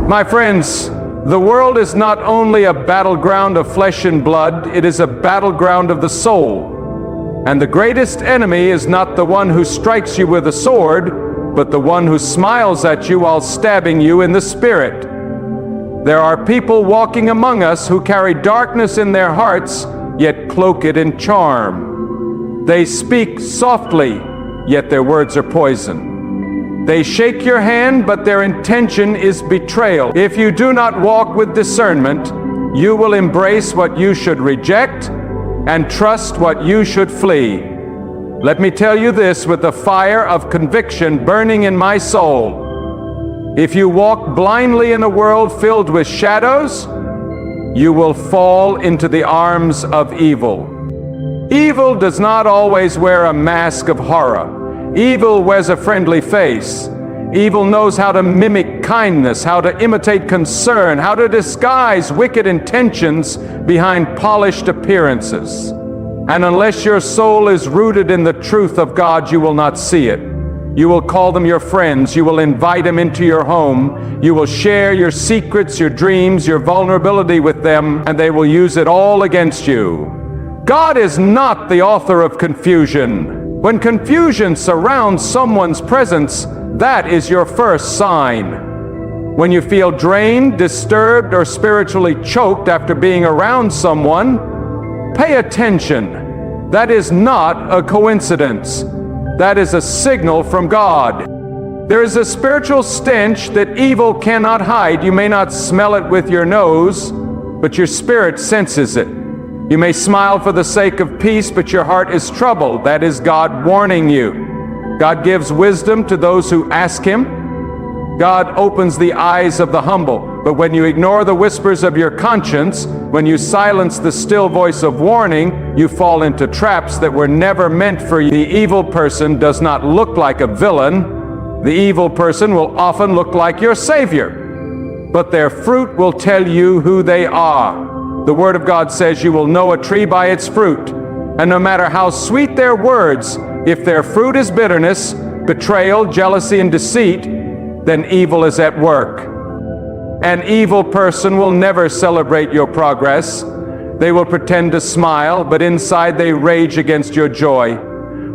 My friends, the world is not only a battleground of flesh and blood, it is a battleground of the soul. And the greatest enemy is not the one who strikes you with a sword, but the one who smiles at you while stabbing you in the spirit. There are people walking among us who carry darkness in their hearts, yet cloak it in charm. They speak softly, yet their words are poison. They shake your hand, but their intention is betrayal. If you do not walk with discernment, you will embrace what you should reject and trust what you should flee. Let me tell you this with the fire of conviction burning in my soul. If you walk blindly in a world filled with shadows, you will fall into the arms of evil. Evil does not always wear a mask of horror. Evil wears a friendly face. Evil knows how to mimic kindness, how to imitate concern, how to disguise wicked intentions behind polished appearances. And unless your soul is rooted in the truth of God, you will not see it. You will call them your friends. You will invite them into your home. You will share your secrets, your dreams, your vulnerability with them, and they will use it all against you. God is not the author of confusion. When confusion surrounds someone's presence, that is your first sign. When you feel drained, disturbed, or spiritually choked after being around someone, pay attention. That is not a coincidence. That is a signal from God. There is a spiritual stench that evil cannot hide. You may not smell it with your nose, but your spirit senses it. You may smile for the sake of peace, but your heart is troubled. That is God warning you. God gives wisdom to those who ask Him. God opens the eyes of the humble. But when you ignore the whispers of your conscience, when you silence the still voice of warning, you fall into traps that were never meant for you. The evil person does not look like a villain. The evil person will often look like your Savior. But their fruit will tell you who they are. The Word of God says you will know a tree by its fruit. And no matter how sweet their words, if their fruit is bitterness, betrayal, jealousy, and deceit, then evil is at work. An evil person will never celebrate your progress. They will pretend to smile, but inside they rage against your joy.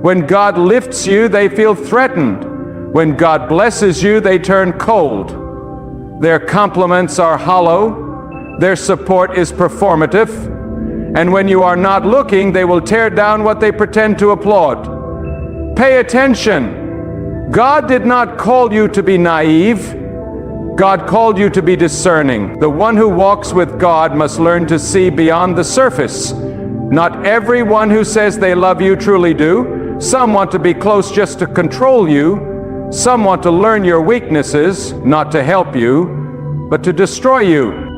When God lifts you, they feel threatened. When God blesses you, they turn cold. Their compliments are hollow. Their support is performative, and when you are not looking, they will tear down what they pretend to applaud. Pay attention. God did not call you to be naive. God called you to be discerning. The one who walks with God must learn to see beyond the surface. Not everyone who says they love you truly do. Some want to be close just to control you. Some want to learn your weaknesses, not to help you, but to destroy you.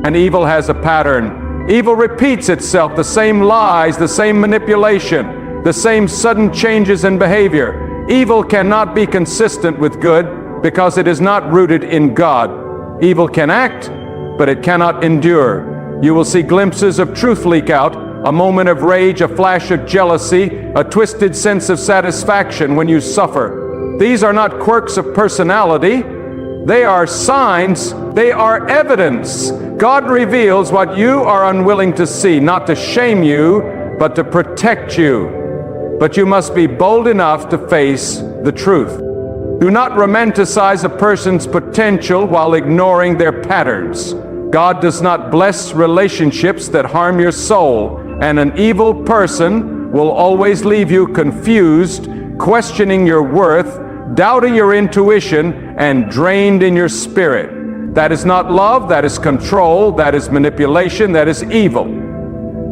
And evil has a pattern. Evil repeats itself, the same lies, the same manipulation, the same sudden changes in behavior. Evil cannot be consistent with good because it is not rooted in God. Evil can act, but it cannot endure. You will see glimpses of truth leak out, a moment of rage, a flash of jealousy, a twisted sense of satisfaction when you suffer. These are not quirks of personality. They are signs. They are evidence. God reveals what you are unwilling to see, not to shame you, but to protect you. But you must be bold enough to face the truth. Do not romanticize a person's potential while ignoring their patterns. God does not bless relationships that harm your soul, and an evil person will always leave you confused, questioning your worth, doubting your intuition, and drained in your spirit. That is not love, that is control, that is manipulation, that is evil.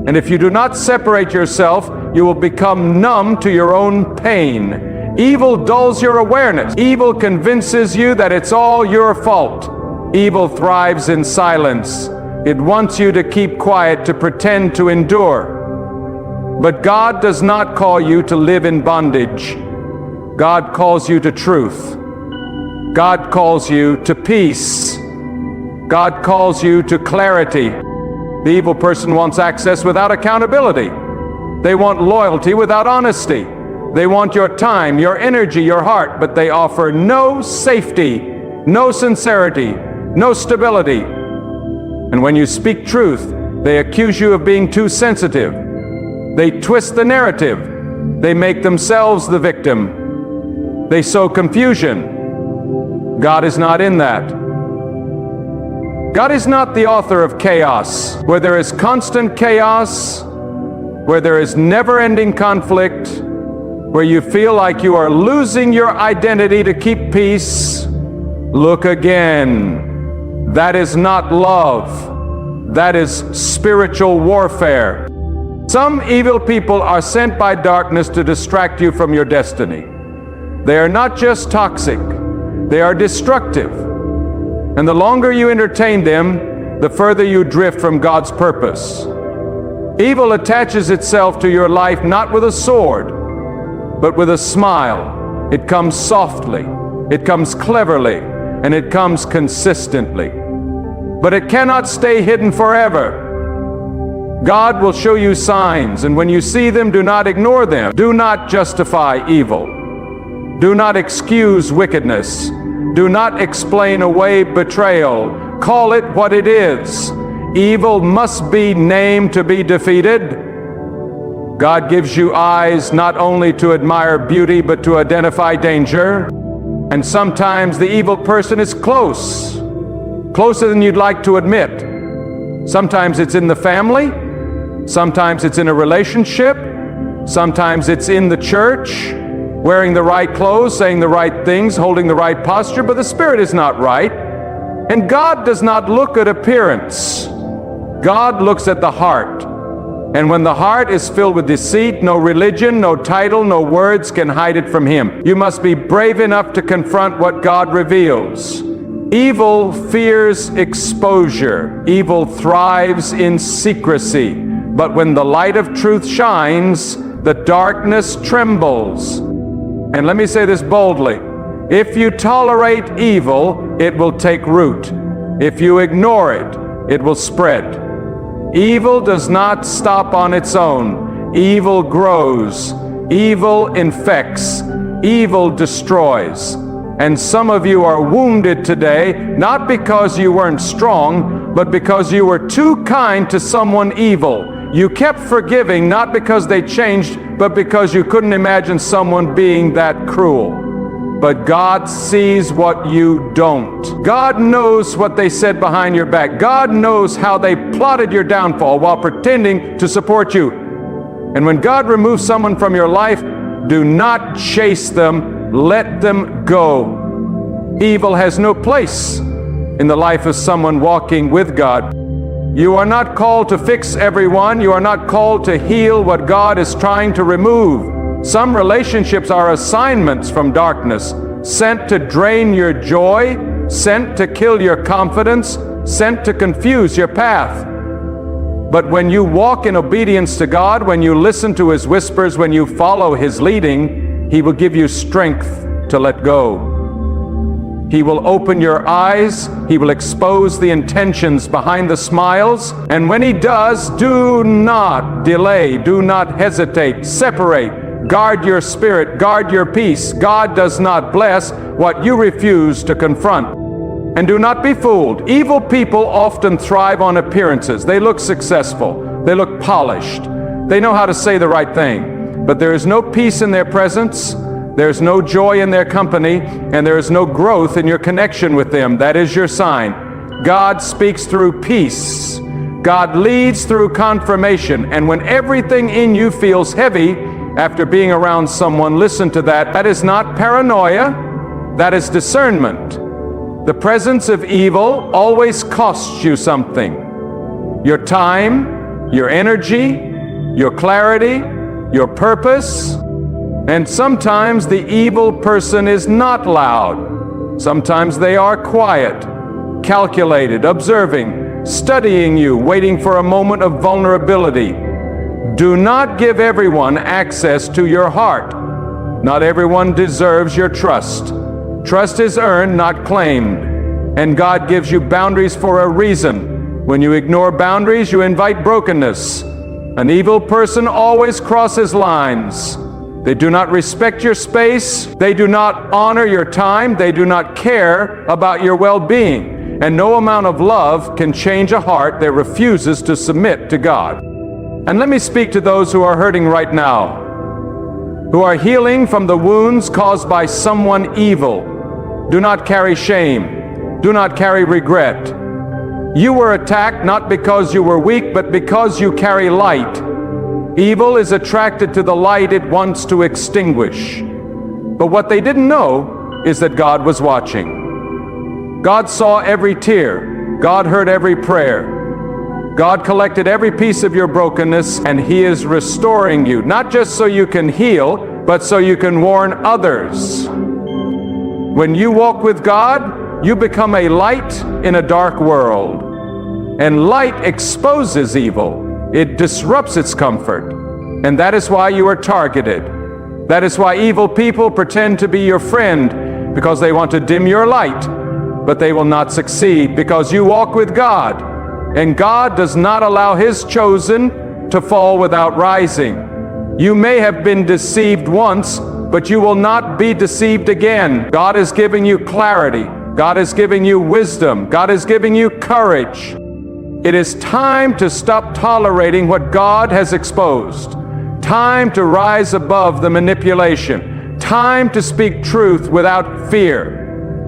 And if you do not separate yourself, you will become numb to your own pain. Evil dulls your awareness. Evil convinces you that it's all your fault. Evil thrives in silence. It wants you to keep quiet, to pretend to endure. But God does not call you to live in bondage. God calls you to truth. God calls you to peace. God calls you to clarity. The evil person wants access without accountability. They want loyalty without honesty. They want your time, your energy, your heart, but they offer no safety, no sincerity, no stability. And when you speak truth, they accuse you of being too sensitive. They twist the narrative. They make themselves the victim. They sow confusion. God is not in that. God is not the author of chaos, where there is constant chaos, where there is never-ending conflict, where you feel like you are losing your identity to keep peace. Look again. That is not love. That is spiritual warfare. Some evil people are sent by darkness to distract you from your destiny. They are not just toxic, they are destructive. And the longer you entertain them, the further you drift from God's purpose. Evil attaches itself to your life not with a sword, but with a smile. It comes softly, it comes cleverly, and it comes consistently. But it cannot stay hidden forever. God will show you signs, and when you see them, do not ignore them. Do not justify evil. Do not excuse wickedness. Do not explain away betrayal. Call it what it is. Evil must be named to be defeated. God gives you eyes not only to admire beauty, but to identify danger. And sometimes the evil person is close, closer than you'd like to admit. Sometimes it's in the family. Sometimes it's in a relationship. Sometimes it's in the church, wearing the right clothes, saying the right things, holding the right posture, but the spirit is not right. And God does not look at appearance. God looks at the heart. And when the heart is filled with deceit, no religion, no title, no words can hide it from Him. You must be brave enough to confront what God reveals. Evil fears exposure. Evil thrives in secrecy. But when the light of truth shines, the darkness trembles. And let me say this boldly. If you tolerate evil, it will take root. If you ignore it, it will spread. Evil does not stop on its own. Evil grows. Evil infects. Evil destroys. And some of you are wounded today, not because you weren't strong, but because you were too kind to someone evil. You kept forgiving, not because they changed, but because you couldn't imagine someone being that cruel. But God sees what you don't. God knows what they said behind your back. God knows how they plotted your downfall while pretending to support you. And when God removes someone from your life, do not chase them. Let them go. Evil has no place in the life of someone walking with God. You are not called to fix everyone. You are not called to heal what God is trying to remove. Some relationships are assignments from darkness, sent to drain your joy, sent to kill your confidence, sent to confuse your path. But when you walk in obedience to God, when you listen to His whispers, when you follow His leading, He will give you strength to let go. He will open your eyes. He will expose the intentions behind the smiles. And when He does, do not delay. Do not hesitate. Separate. Guard your spirit. Guard your peace. God does not bless what you refuse to confront. And do not be fooled. Evil people often thrive on appearances. They look successful. They look polished. They know how to say the right thing. But there is no peace in their presence. There's no joy in their company, and there is no growth in your connection with them. That is your sign. God speaks through peace. God leads through confirmation. And when everything in you feels heavy after being around someone, listen to that. That is not paranoia. That is discernment. The presence of evil always costs you something. Your time, your energy, your clarity, your purpose. And sometimes the evil person is not loud. Sometimes they are quiet, calculated, observing, studying you, waiting for a moment of vulnerability. Do not give everyone access to your heart. Not everyone deserves your trust. Trust is earned, not claimed. And God gives you boundaries for a reason. When you ignore boundaries, you invite brokenness. An evil person always crosses lines. They do not respect your space. They do not honor your time. They do not care about your well-being. And no amount of love can change a heart that refuses to submit to God. And let me speak to those who are hurting right now, who are healing from the wounds caused by someone evil. Do not carry shame. Do not carry regret. You were attacked not because you were weak, but because you carry light. Evil is attracted to the light it wants to extinguish. But what they didn't know is that God was watching. God saw every tear. God heard every prayer. God collected every piece of your brokenness, and He is restoring you, not just so you can heal, but so you can warn others. When you walk with God, you become a light in a dark world. And light exposes evil. It disrupts its comfort. And that is why you are targeted. That is why evil people pretend to be your friend, because they want to dim your light. But they will not succeed, because you walk with God. And God does not allow His chosen to fall without rising. You may have been deceived once, but you will not be deceived again. God is giving you clarity. God is giving you wisdom. God is giving you courage. It is time to stop tolerating what God has exposed. Time to rise above the manipulation. Time to speak truth without fear.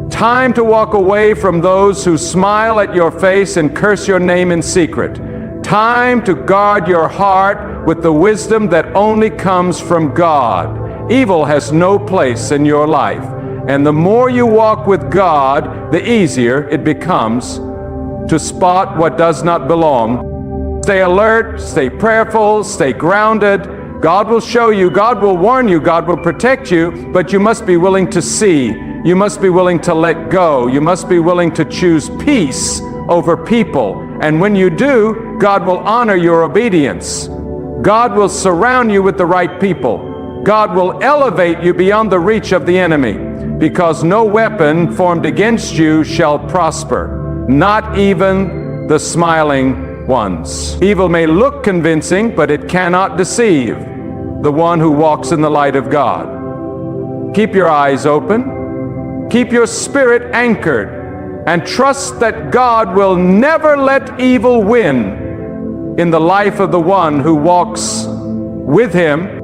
Time to walk away from those who smile at your face and curse your name in secret. Time to guard your heart with the wisdom that only comes from God. Evil has no place in your life. And the more you walk with God, the easier it becomes to spot what does not belong. Stay alert, stay prayerful, stay grounded. God will show you, God will warn you, God will protect you, but you must be willing to see. You must be willing to let go. You must be willing to choose peace over people. And when you do, God will honor your obedience. God will surround you with the right people. God will elevate you beyond the reach of the enemy, because no weapon formed against you shall prosper. Not even the smiling ones. Evil may look convincing, but it cannot deceive the one who walks in the light of God. Keep your eyes open. Keep your spirit anchored, and trust that God will never let evil win in the life of the one who walks with Him.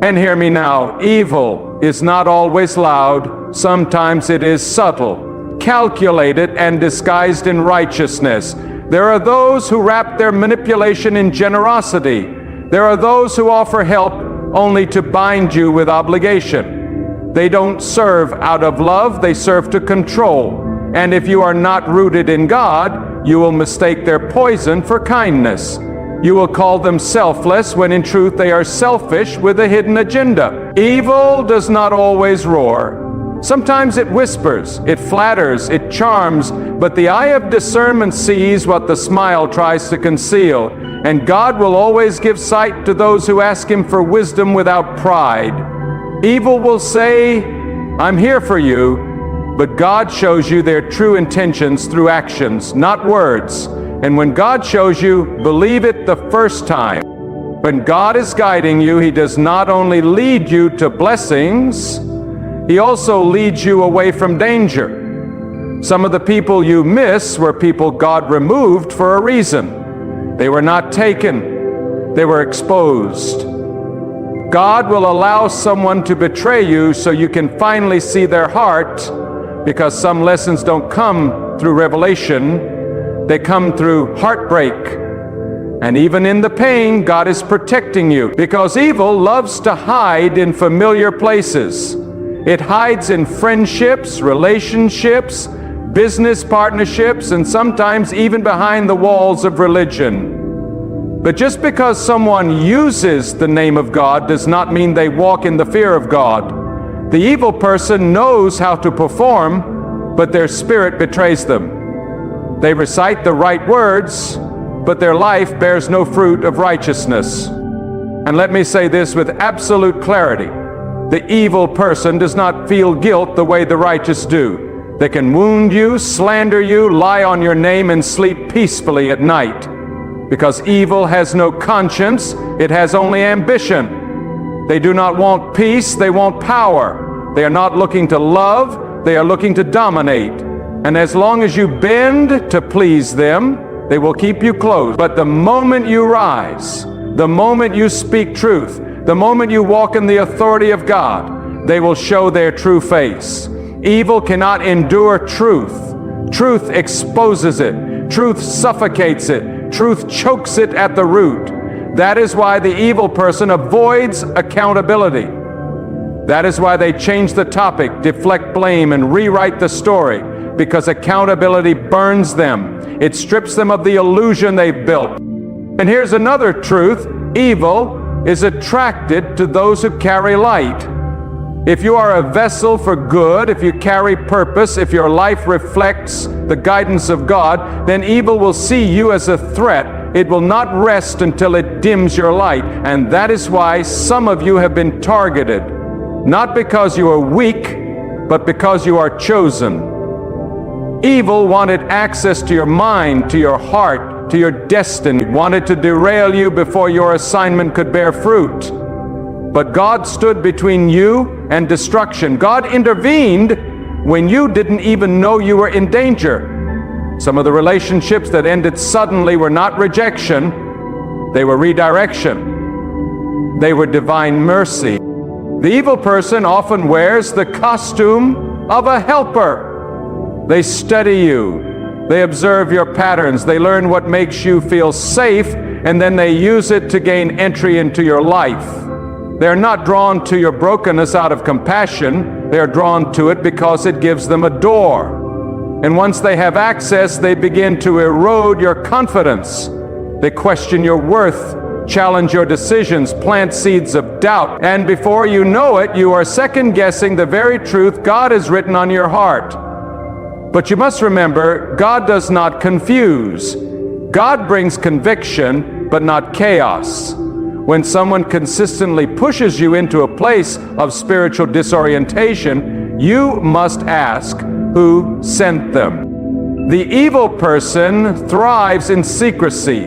And hear me now, evil is not always loud. Sometimes it is subtle, calculated, and disguised in righteousness. There are those who wrap their manipulation in generosity. There are those who offer help only to bind you with obligation. They don't serve out of love, they serve to control. And if you are not rooted in God, you will mistake their poison for kindness. You will call them selfless when in truth they are selfish with a hidden agenda. Evil does not always roar. Sometimes it whispers, it flatters, it charms, but the eye of discernment sees what the smile tries to conceal, and God will always give sight to those who ask Him for wisdom without pride. Evil will say, I'm here for you, but God shows you their true intentions through actions, not words. And when God shows you, believe it the first time. When God is guiding you, He does not only lead you to blessings, He also leads you away from danger. Some of the people you miss were people God removed for a reason. They were not taken. They were exposed. God will allow someone to betray you so you can finally see their heart, because some lessons don't come through revelation. They come through heartbreak. And even in the pain, God is protecting you, because evil loves to hide in familiar places. It hides in friendships, relationships, business partnerships, and sometimes even behind the walls of religion. But just because someone uses the name of God does not mean they walk in the fear of God. The evil person knows how to perform, but their spirit betrays them. They recite the right words, but their life bears no fruit of righteousness. And let me say this with absolute clarity. The evil person does not feel guilt the way the righteous do. They can wound you, slander you, lie on your name, and sleep peacefully at night. Because evil has no conscience, it has only ambition. They do not want peace, they want power. They are not looking to love, they are looking to dominate. And as long as you bend to please them, they will keep you close. But the moment you rise, the moment you speak truth, the moment you walk in the authority of God, they will show their true face. Evil cannot endure truth. Truth exposes it. Truth suffocates it. Truth chokes it at the root. That is why the evil person avoids accountability. That is why they change the topic, deflect blame, and rewrite the story, because accountability burns them. It strips them of the illusion they've built. And here's another truth: evil is attracted to those who carry light. If you are a vessel for good, if you carry purpose, if your life reflects the guidance of God, then evil will see you as a threat. It will not rest until it dims your light. And that is why some of you have been targeted, not because you are weak, but because you are chosen. Evil wanted access to your mind, to your heart, to your destiny. It wanted to derail you before your assignment could bear fruit. But God stood between you and destruction. God intervened when you didn't even know you were in danger. Some of the relationships that ended suddenly were not rejection, they were redirection. They were divine mercy. The evil person often wears the costume of a helper. They study you. They observe your patterns. They learn what makes you feel safe, and then they use it to gain entry into your life. They're not drawn to your brokenness out of compassion. They're drawn to it because it gives them a door. And once they have access, they begin to erode your confidence. They question your worth, challenge your decisions, plant seeds of doubt. And before you know it, you are second-guessing the very truth God has written on your heart. But you must remember, God does not confuse. God brings conviction, but not chaos. When someone consistently pushes you into a place of spiritual disorientation, you must ask, who sent them? The evil person thrives in secrecy.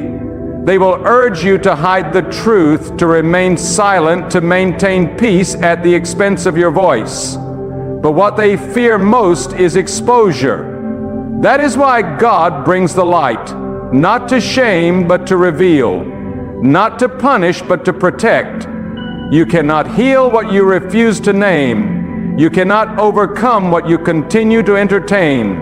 They will urge you to hide the truth, to remain silent, to maintain peace at the expense of your voice. But what they fear most is exposure. That is why God brings the light, not to shame, but to reveal. Not to punish, but to protect. You cannot heal what you refuse to name. You cannot overcome what you continue to entertain.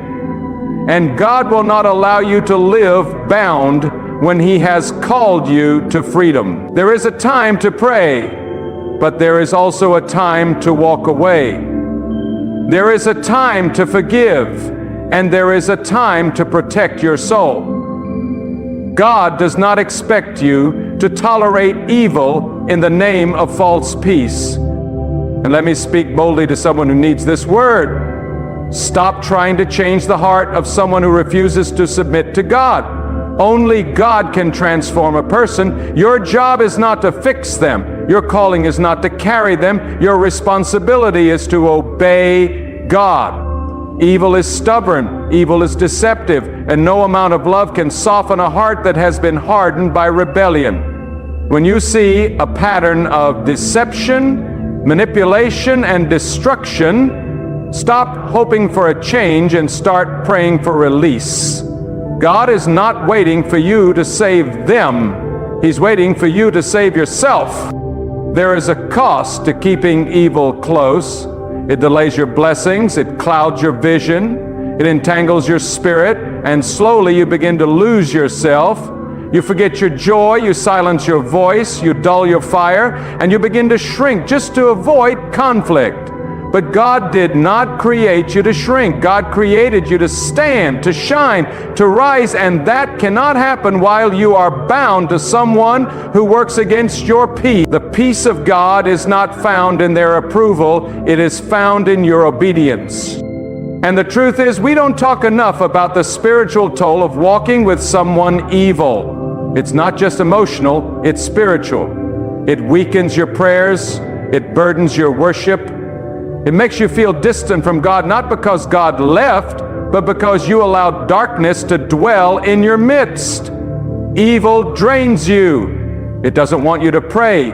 And God will not allow you to live bound when He has called you to freedom. There is a time to pray, but there is also a time to walk away. There is a time to forgive, and there is a time to protect your soul. God does not expect you to tolerate evil in the name of false peace. And let me speak boldly to someone who needs this word. Stop trying to change the heart of someone who refuses to submit to God. Only God can transform a person. Your job is not to fix them. Your calling is not to carry them. Your responsibility is to obey God. Evil is stubborn, evil is deceptive, and no amount of love can soften a heart that has been hardened by rebellion. When you see a pattern of deception, manipulation, and destruction, stop hoping for a change and start praying for release. God is not waiting for you to save them. He's waiting for you to save yourself. There is a cost to keeping evil close. It delays your blessings, it clouds your vision, it entangles your spirit, and slowly you begin to lose yourself. You forget your joy, you silence your voice, you dull your fire, and you begin to shrink just to avoid conflict. But God did not create you to shrink. God created you to stand, to shine, to rise, and that cannot happen while you are bound to someone who works against your peace. The peace of God is not found in their approval, it is found in your obedience. And the truth is, we don't talk enough about the spiritual toll of walking with someone evil. It's not just emotional, it's spiritual. It weakens your prayers, it burdens your worship. It makes you feel distant from God, not because God left, but because you allowed darkness to dwell in your midst. Evil drains you. It doesn't want you to pray.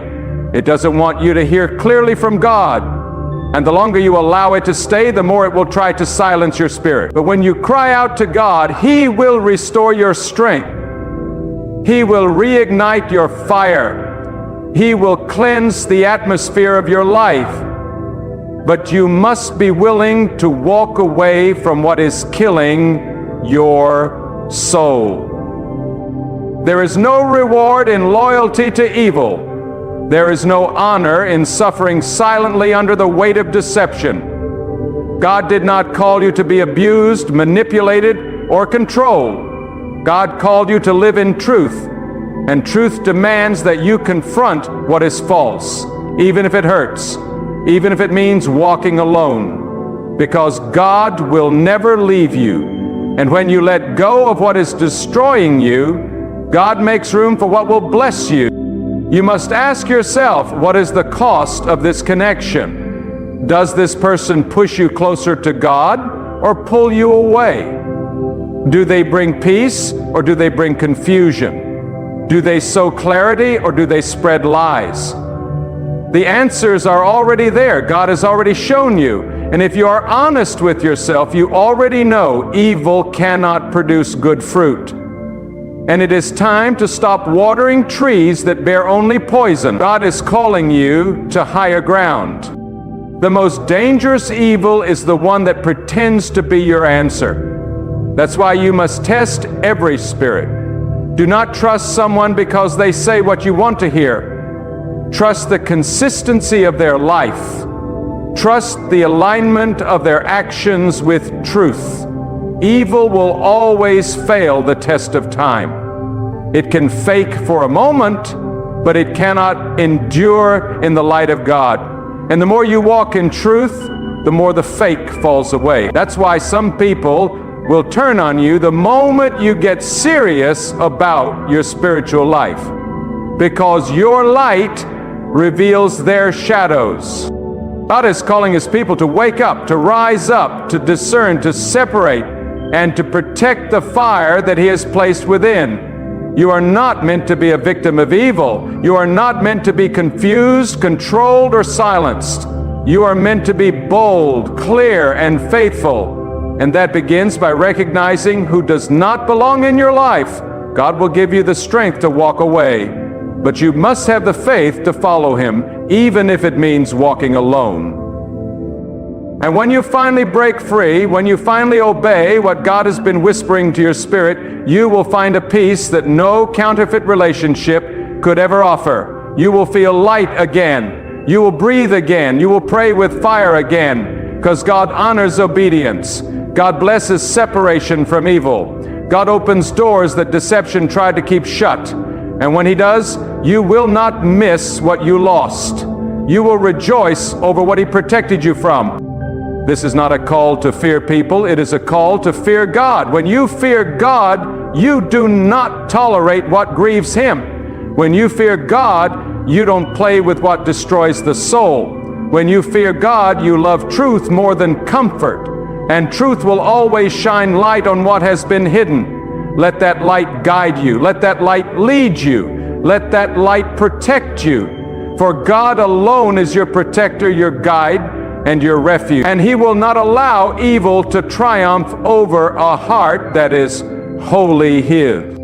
It doesn't want you to hear clearly from God. And the longer you allow it to stay, the more it will try to silence your spirit. But when you cry out to God, He will restore your strength. He will reignite your fire. He will cleanse the atmosphere of your life. But you must be willing to walk away from what is killing your soul. There is no reward in loyalty to evil. There is no honor in suffering silently under the weight of deception. God did not call you to be abused, manipulated, or controlled. God called you to live in truth, and truth demands that you confront what is false, even if it hurts, even if it means walking alone, because God will never leave you. And when you let go of what is destroying you, God makes room for what will bless you. You must ask yourself, what is the cost of this connection? Does this person push you closer to God or pull you away? Do they bring peace or do they bring confusion? Do they sow clarity or do they spread lies? The answers are already there. God has already shown you. And if you are honest with yourself, you already know evil cannot produce good fruit. And it is time to stop watering trees that bear only poison. God is calling you to higher ground. The most dangerous evil is the one that pretends to be your answer. That's why you must test every spirit. Do not trust someone because they say what you want to hear. Trust the consistency of their life. Trust the alignment of their actions with truth. Evil will always fail the test of time. It can fake for a moment, but it cannot endure in the light of God. And the more you walk in truth, the more the fake falls away. That's why some people will turn on you the moment you get serious about your spiritual life, because your light reveals their shadows. God is calling His people to wake up, to rise up, to discern, to separate, and to protect the fire that He has placed within. You are not meant to be a victim of evil. You are not meant to be confused, controlled, or silenced. You are meant to be bold, clear, and faithful. And that begins by recognizing who does not belong in your life. God will give you the strength to walk away. But you must have the faith to follow Him, even if it means walking alone. And when you finally break free, when you finally obey what God has been whispering to your spirit, you will find a peace that no counterfeit relationship could ever offer. You will feel light again. You will breathe again. You will pray with fire again, because God honors obedience. God blesses separation from evil. God opens doors that deception tried to keep shut. And when He does, you will not miss what you lost. You will rejoice over what He protected you from. This is not a call to fear people, it is a call to fear God. When you fear God, you do not tolerate what grieves Him. When you fear God, you don't play with what destroys the soul. When you fear God, you love truth more than comfort. And truth will always shine light on what has been hidden. Let that light guide you. Let that light lead you. Let that light protect you. For God alone is your protector, your guide, and your refuge. And He will not allow evil to triumph over a heart that is wholly His.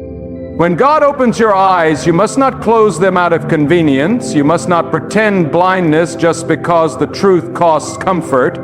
When God opens your eyes, you must not close them out of convenience. You must not pretend blindness just because the truth costs comfort.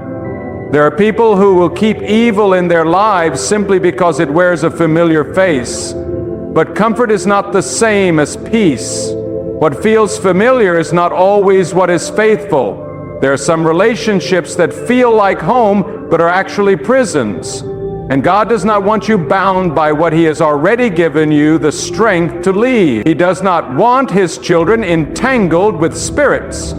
There are people who will keep evil in their lives simply because it wears a familiar face. But comfort is not the same as peace. What feels familiar is not always what is faithful. There are some relationships that feel like home, but are actually prisons. And God does not want you bound by what He has already given you the strength to leave. He does not want His children entangled with spirits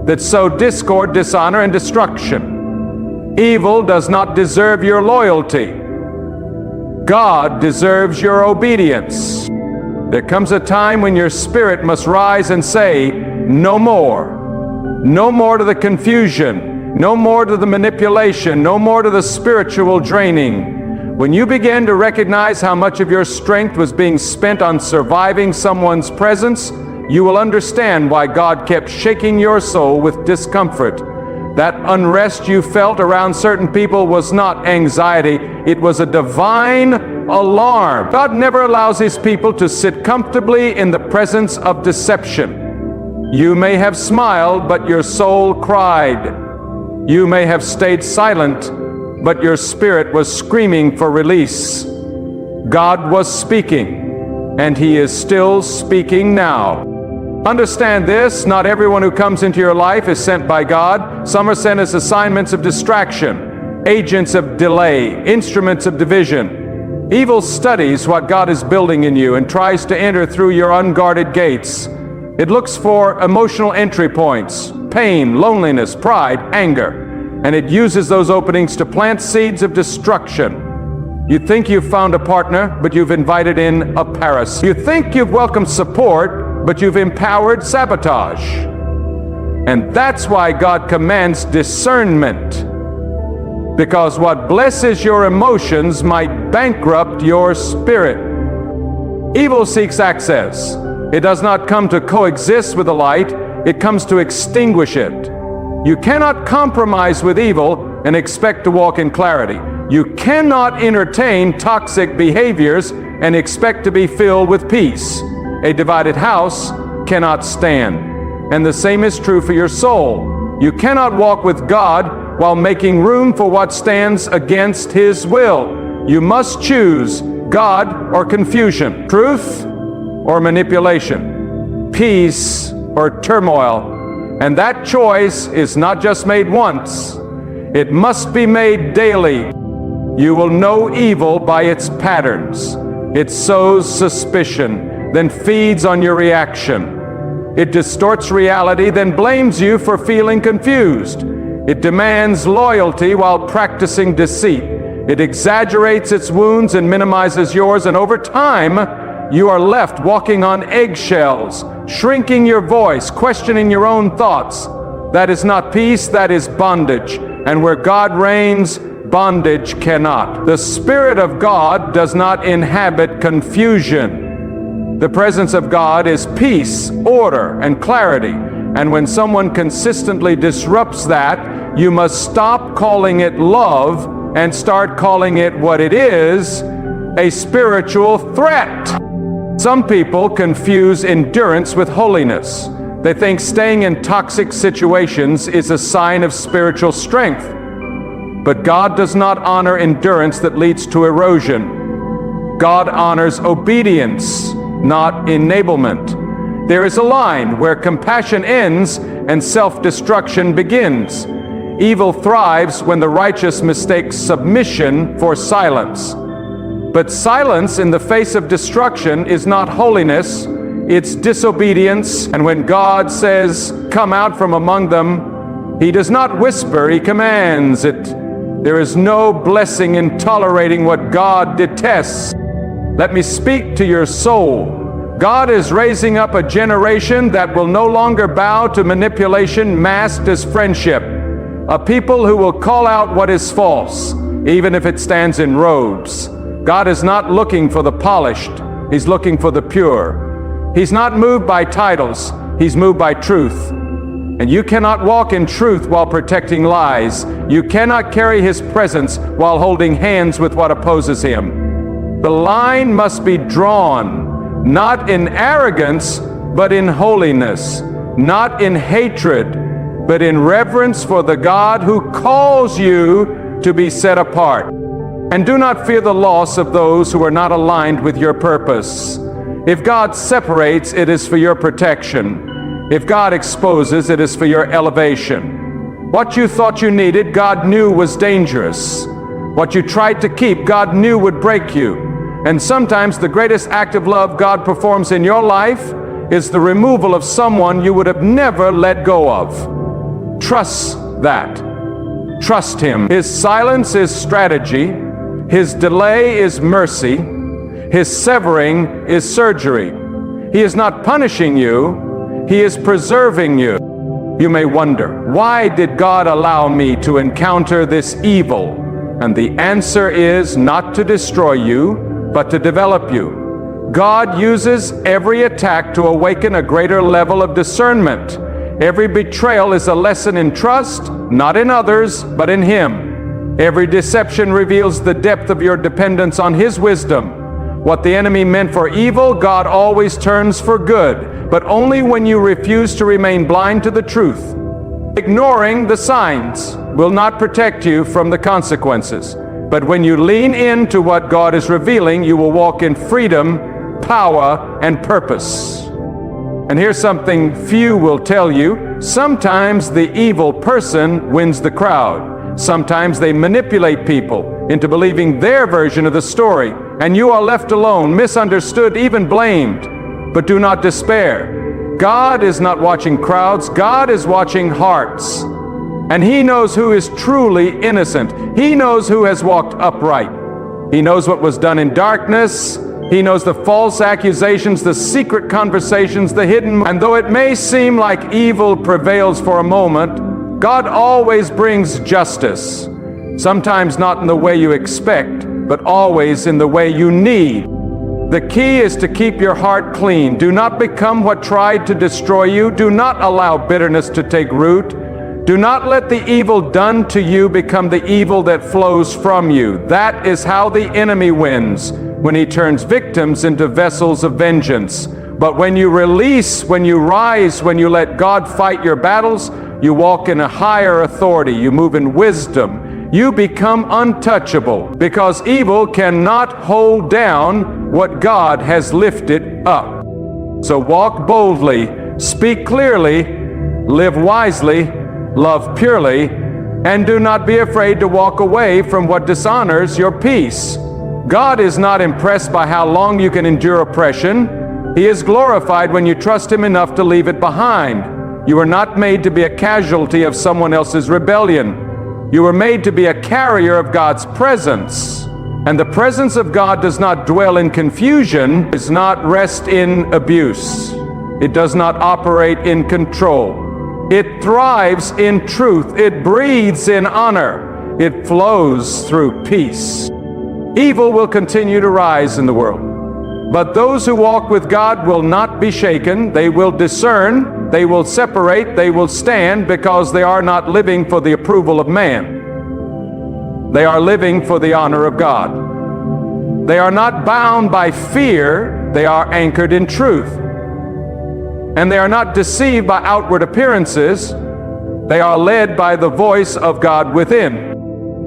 that sow discord, dishonor, and destruction. Evil does not deserve your loyalty. God deserves your obedience. There comes a time when your spirit must rise and say, no more. No more to the confusion, no more to the manipulation, no more to the spiritual draining. When you begin to recognize how much of your strength was being spent on surviving someone's presence, you will understand why God kept shaking your soul with discomfort. That unrest you felt around certain people was not anxiety, it was a divine alarm. God never allows His people to sit comfortably in the presence of deception. You may have smiled, but your soul cried. You may have stayed silent, but your spirit was screaming for release. God was speaking, and He is still speaking now. Understand this, not everyone who comes into your life is sent by God. Some are sent as assignments of distraction, agents of delay, instruments of division. Evil studies what God is building in you and tries to enter through your unguarded gates. It looks for emotional entry points, pain, loneliness, pride, anger, and it uses those openings to plant seeds of destruction. You think you've found a partner, but you've invited in a parasite. You think you've welcomed support, but you've empowered sabotage. And that's why God commands discernment. Because what blesses your emotions might bankrupt your spirit. Evil seeks access. It does not come to coexist with the light, it comes to extinguish it. You cannot compromise with evil and expect to walk in clarity. You cannot entertain toxic behaviors and expect to be filled with peace. A divided house cannot stand. And the same is true for your soul. You cannot walk with God while making room for what stands against His will. You must choose God or confusion, truth or manipulation, peace or turmoil. And that choice is not just made once, it must be made daily. You will know evil by its patterns. It sows suspicion, then feeds on your reaction. It distorts reality, then blames you for feeling confused. It demands loyalty while practicing deceit. It exaggerates its wounds and minimizes yours, and over time, you are left walking on eggshells, shrinking your voice, questioning your own thoughts. That is not peace, that is bondage. And where God reigns, bondage cannot. The Spirit of God does not inhabit confusion. The presence of God is peace, order, and clarity. And when someone consistently disrupts that, you must stop calling it love and start calling it what it is, a spiritual threat. Some people confuse endurance with holiness. They think staying in toxic situations is a sign of spiritual strength. But God does not honor endurance that leads to erosion. God honors obedience, not enablement. There is a line where compassion ends and self-destruction begins. Evil thrives when the righteous mistakes submission for silence. But silence in the face of destruction is not holiness, it's disobedience. And when God says, "Come out from among them," He does not whisper, He commands it. There is no blessing in tolerating what God detests. Let me speak to your soul. God is raising up a generation that will no longer bow to manipulation masked as friendship. A people who will call out what is false, even if it stands in robes. God is not looking for the polished, He's looking for the pure. He's not moved by titles, He's moved by truth. And you cannot walk in truth while protecting lies. You cannot carry His presence while holding hands with what opposes Him. The line must be drawn, not in arrogance, but in holiness, not in hatred, but in reverence for the God who calls you to be set apart. And do not fear the loss of those who are not aligned with your purpose. If God separates, it is for your protection. If God exposes, it is for your elevation. What you thought you needed, God knew was dangerous. What you tried to keep, God knew would break you. And sometimes the greatest act of love God performs in your life is the removal of someone you would have never let go of. Trust that. Trust Him. His silence is strategy. His delay is mercy. His severing is surgery. He is not punishing you. He is preserving you. You may wonder, why did God allow me to encounter this evil? And the answer is not to destroy you, but to develop you. God uses every attack to awaken a greater level of discernment. Every betrayal is a lesson in trust, not in others, but in Him. Every deception reveals the depth of your dependence on His wisdom. What the enemy meant for evil, God always turns for good, but only when you refuse to remain blind to the truth. Ignoring the signs will not protect you from the consequences. But when you lean into what God is revealing, you will walk in freedom, power, and purpose. And here's something few will tell you. Sometimes the evil person wins the crowd. Sometimes they manipulate people into believing their version of the story, and you are left alone, misunderstood, even blamed. But do not despair. God is not watching crowds. God is watching hearts. And He knows who is truly innocent. He knows who has walked upright. He knows what was done in darkness. He knows the false accusations, the secret conversations, the hidden. And though it may seem like evil prevails for a moment, God always brings justice. Sometimes not in the way you expect, but always in the way you need. The key is to keep your heart clean. Do not become what tried to destroy you. Do not allow bitterness to take root. Do not let the evil done to you become the evil that flows from you. That is how the enemy wins, when he turns victims into vessels of vengeance. But when you release, when you rise, when you let God fight your battles, you walk in a higher authority. You move in wisdom. You become untouchable, because evil cannot hold down what God has lifted up. So walk boldly, speak clearly, live wisely, love purely, and do not be afraid to walk away from what dishonors your peace. God is not impressed by how long you can endure oppression. He is glorified when you trust Him enough to leave it behind. You are not made to be a casualty of someone else's rebellion. You were made to be a carrier of God's presence. And the presence of God does not dwell in confusion, does not rest in abuse. It does not operate in control. It thrives in truth. It breathes in honor. It flows through peace. Evil will continue to rise in the world, but those who walk with God will not be shaken. They will discern, they will separate, they will stand, because they are not living for the approval of man. They are living for the honor of God. They are not bound by fear. They are anchored in truth. And they are not deceived by outward appearances. They are led by the voice of God within.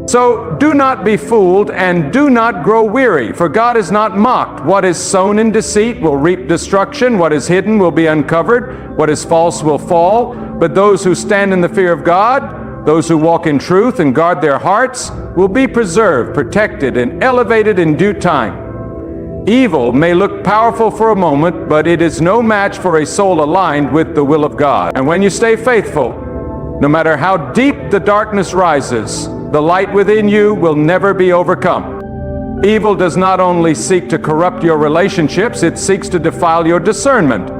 So do not be fooled, and do not grow weary, for God is not mocked. What is sown in deceit will reap destruction. What is hidden will be uncovered. What is false will fall. But those who stand in the fear of God, those who walk in truth and guard their hearts, will be preserved, protected, and elevated in due time. Evil may look powerful for a moment, but it is no match for a soul aligned with the will of God. And when you stay faithful, no matter how deep the darkness rises, the light within you will never be overcome. Evil does not only seek to corrupt your relationships, it seeks to defile your discernment.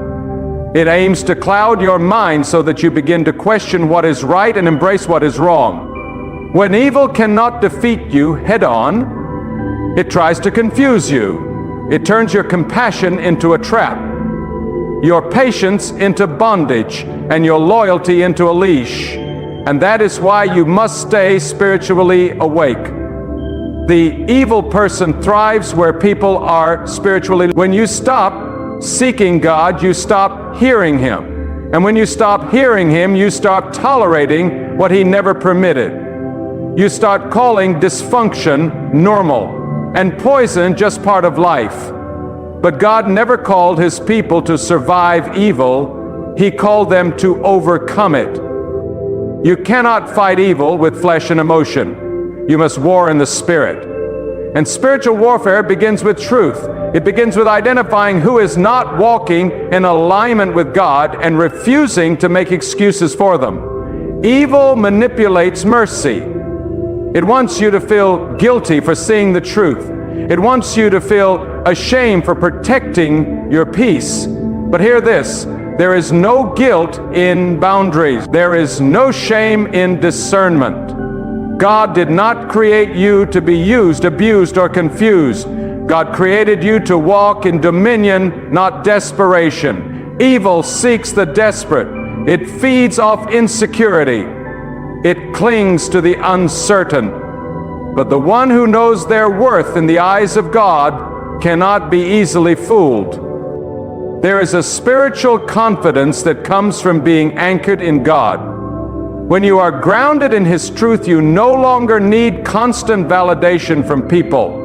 It aims to cloud your mind so that you begin to question what is right and embrace what is wrong. When evil cannot defeat you head on, it tries to confuse you. It turns your compassion into a trap, your patience into bondage, and your loyalty into a leash. And that is why you must stay spiritually awake. The evil person thrives where people are spiritually. When you stop seeking God, you stop hearing Him. And when you stop hearing Him, you start tolerating what He never permitted. You start calling dysfunction normal and poison just part of life. But God never called His people to survive evil. He called them to overcome it. You cannot fight evil with flesh and emotion. You must war in the Spirit. And spiritual warfare begins with truth. It begins with identifying who is not walking in alignment with God and refusing to make excuses for them. Evil manipulates mercy. It wants you to feel guilty for seeing the truth. It wants you to feel ashamed for protecting your peace. But hear this. There is no guilt in boundaries. There is no shame in discernment. God did not create you to be used, abused, or confused. God created you to walk in dominion, not desperation. Evil seeks the desperate. It feeds off insecurity. It clings to the uncertain. But the one who knows their worth in the eyes of God cannot be easily fooled. There is a spiritual confidence that comes from being anchored in God. When you are grounded in His truth, you no longer need constant validation from people.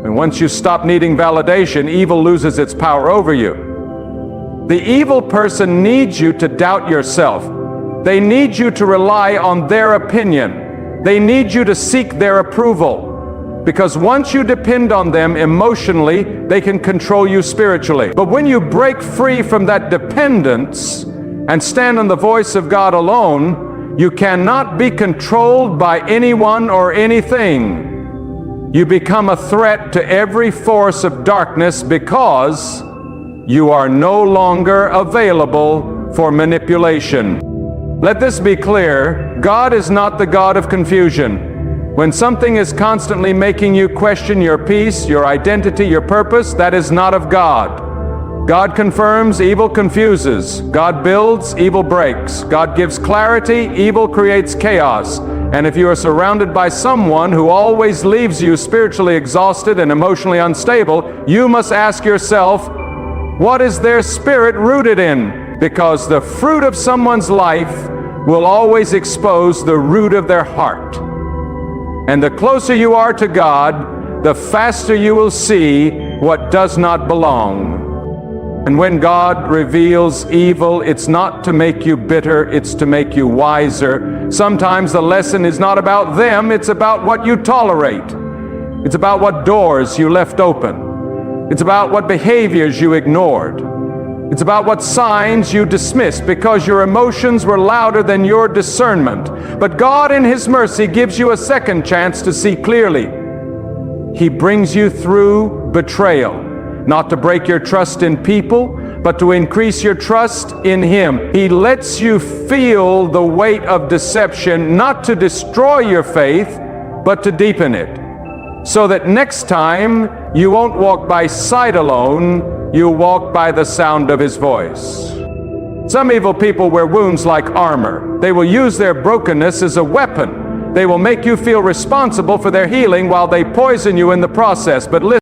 And once you stop needing validation, evil loses its power over you. The evil person needs you to doubt yourself. They need you to rely on their opinion. They need you to seek their approval. Because once you depend on them emotionally, they can control you spiritually. But when you break free from that dependence and stand on the voice of God alone, you cannot be controlled by anyone or anything. You become a threat to every force of darkness because you are no longer available for manipulation. Let this be clear, God is not the God of confusion. When something is constantly making you question your peace, your identity, your purpose, that is not of God. God confirms, evil confuses. God builds, evil breaks. God gives clarity, evil creates chaos. And if you are surrounded by someone who always leaves you spiritually exhausted and emotionally unstable, you must ask yourself, what is their spirit rooted in? Because the fruit of someone's life will always expose the root of their heart. And the closer you are to God, the faster you will see what does not belong. And when God reveals evil, it's not to make you bitter, it's to make you wiser. Sometimes the lesson is not about them, it's about what you tolerate. It's about what doors you left open. It's about what behaviors you ignored. It's about what signs you dismissed because your emotions were louder than your discernment. But God in His mercy gives you a second chance to see clearly. He brings you through betrayal, not to break your trust in people, but to increase your trust in Him. He lets you feel the weight of deception, not to destroy your faith, but to deepen it. So that next time you won't walk by sight alone, you walk by the sound of His voice. Some evil people wear wounds like armor. They will use their brokenness as a weapon. They will make you feel responsible for their healing while they poison you in the process. But listen.